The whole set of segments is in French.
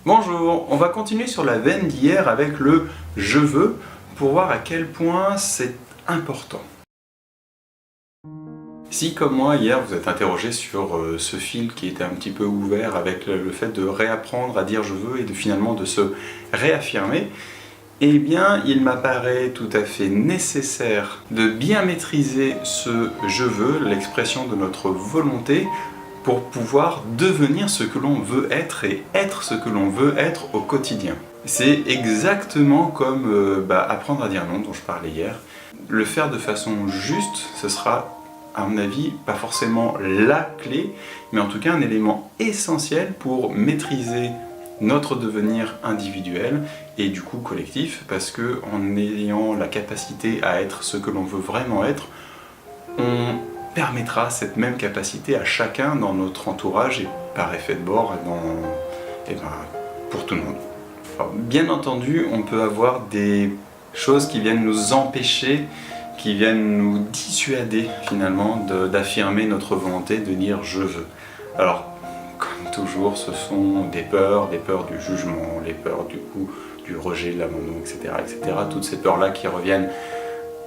Bonjour, on va continuer sur la veine d'hier avec le « je veux » pour voir à quel point c'est important. Si, comme moi, hier, vous êtes interrogé sur ce fil qui était un petit peu ouvert avec le fait de réapprendre à dire « je veux » et finalement de se réaffirmer, eh bien, il m'apparaît tout à fait nécessaire de bien maîtriser ce « je veux », l'expression de notre volonté, pour pouvoir devenir ce que l'on veut être et être ce que l'on veut être au quotidien. C'est exactement comme apprendre à dire non, dont je parlais hier. Le faire de façon juste, ce sera, à mon avis, pas forcément la clé, mais en tout cas un élément essentiel pour maîtriser notre devenir individuel et du coup collectif, parce que en ayant la capacité à être ce que l'on veut vraiment être, on permettra cette même capacité à chacun dans notre entourage et par effet de bord pour tout le monde. Alors, bien entendu, on peut avoir des choses qui viennent nous empêcher, qui viennent nous dissuader finalement d'affirmer notre volonté de dire « je veux ». Alors, comme toujours, ce sont des peurs du jugement, les peurs du rejet, de l'abandon, etc., etc. Toutes ces peurs-là qui reviennent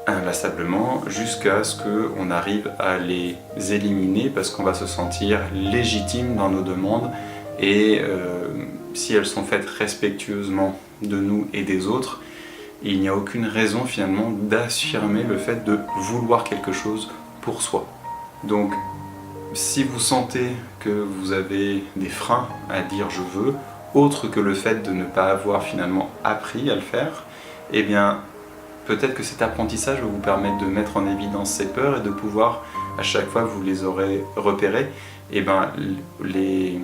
inlassablement jusqu'à ce qu'on arrive à les éliminer parce qu'on va se sentir légitime dans nos demandes et si elles sont faites respectueusement de nous et des autres, il n'y a aucune raison finalement d'affirmer le fait de vouloir quelque chose pour soi. Donc si vous sentez que vous avez des freins à dire je veux, autre que le fait de ne pas avoir finalement appris à le faire, eh bien peut-être que cet apprentissage va vous permettre de mettre en évidence ces peurs et de pouvoir, à chaque fois que vous les aurez repérées, les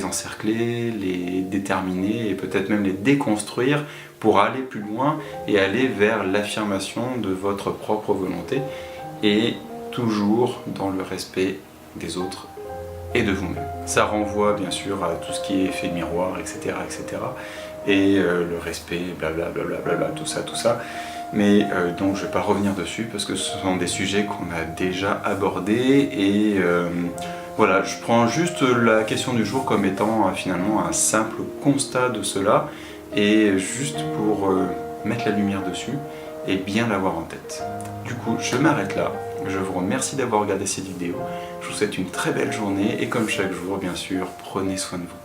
encercler, les déterminer et peut-être même les déconstruire pour aller plus loin et aller vers l'affirmation de votre propre volonté et toujours dans le respect des autres et de vous-même. Ça renvoie bien sûr à tout ce qui est effet miroir, etc. etc. et le respect, blablabla, tout ça. Mais donc je ne vais pas revenir dessus parce que ce sont des sujets qu'on a déjà abordés et voilà, je prends juste la question du jour comme étant finalement un simple constat de cela et juste pour mettre la lumière dessus et bien l'avoir en tête. Du coup, je m'arrête là. Je vous remercie d'avoir regardé cette vidéo. Je vous souhaite une très belle journée et comme chaque jour, bien sûr, prenez soin de vous.